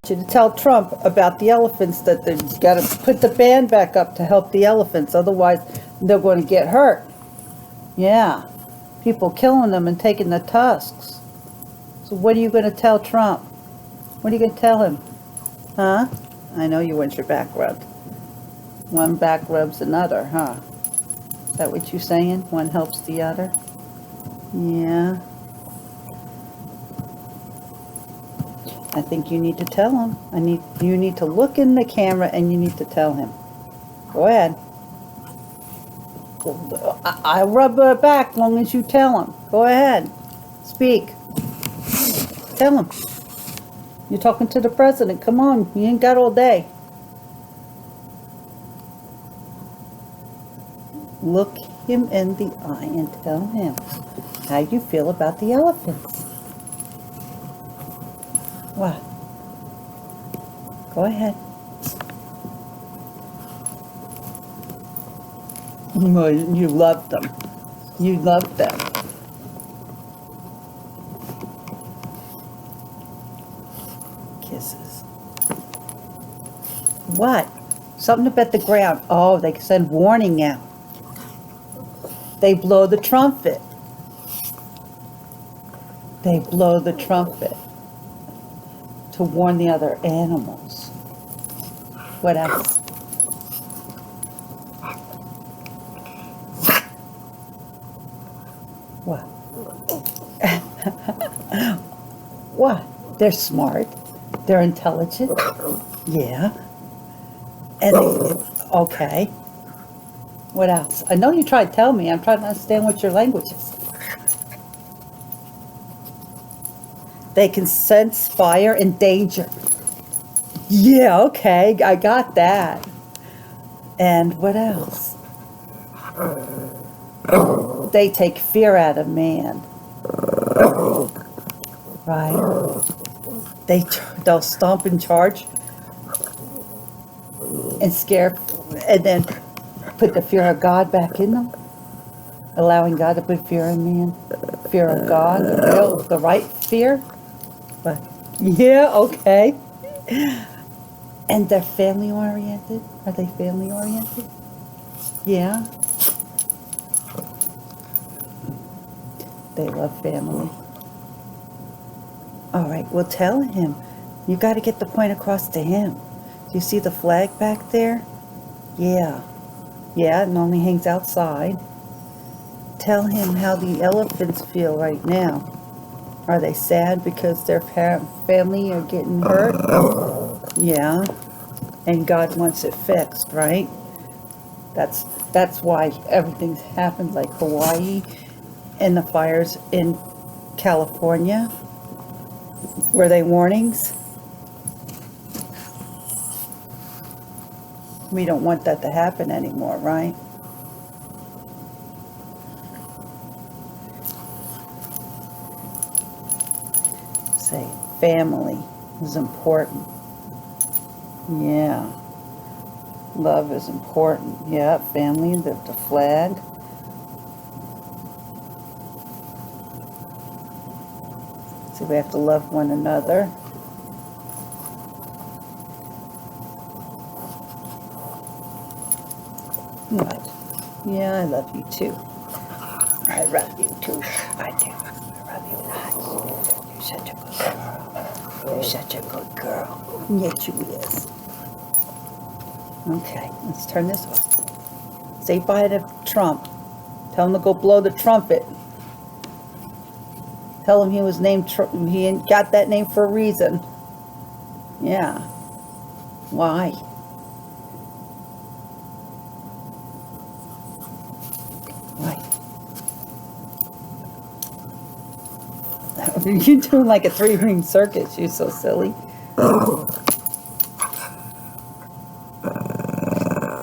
you to tell Trump about the elephants, that they've got to put the ban back up to help the elephants. Otherwise, they're going to get hurt. Yeah. People killing them and taking the tusks. So what are you going to tell Trump? What are you going to tell him? Huh? I know you want your back rubbed. One back rubs another, huh? Is that what you're saying? One helps the other? Yeah. I think you need to tell him. You need to look in the camera and you need to tell him. Go ahead. I rub her back as long as you tell him. Go ahead. Speak. Tell him. You're talking to the president. Come on. You ain't got all day. Look him in the eye and tell him how you feel about the elephants. What? Go ahead. Well, you love them. You love them. Kisses. What? Something about the ground. Oh, they send warning out. They blow the trumpet. They blow the trumpet to warn the other animals. What else? What? What? They're smart. They're intelligent. Yeah. And okay. What else? I know you tried to tell me. I'm trying to understand what your language is. They can sense fire and danger. Yeah, okay. I got that. And what else? They take fear out of man. Right? They'll stomp and charge and scare, and then put the fear of God back in them, allowing God to put fear in man, fear of God, the right fear. But yeah, okay. And they're family oriented. Are they family oriented? Yeah. They love family. All right, well, tell him. You got to get the point across to him. Do you see the flag back there? Yeah. Yeah, it only hangs outside. Tell him how the elephants feel right now. Are they sad because their family are getting hurt? Yeah. And God wants it fixed, right? That's why everything's happened, like Hawaii and the fires in California. Were they warnings? We don't want that to happen anymore, right? Say, family is important. Yeah. Love is important. Yeah, family, the flag. So we have to love one another. What? Yeah, I love you too. I love you too. I do. I love you lots. You're such a good girl. You're such a good girl. Yes, you is. Okay, let's turn this off. Say bye to Trump. Tell him to go blow the trumpet. Tell him he was named Trump. He got that name for a reason. Yeah. Why? Why? You're doing like a 3-ring circus. You're so silly.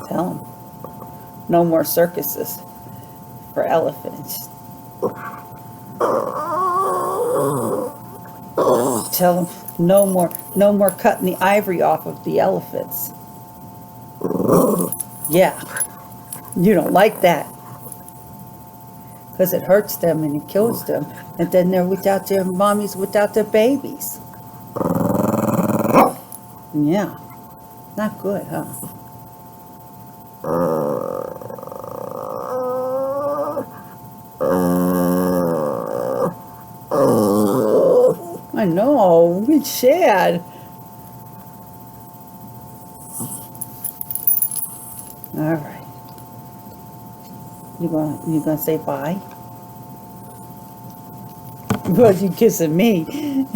Tell him. No more circuses for elephants. Tell him no more cutting the ivory off of the elephants. Yeah. You don't like that. Because it hurts them and it kills them. And then they're without their mommies, without their babies. Yeah. Not good, huh? I know. It's sad. All right. You gonna say bye? Well, you kissing me.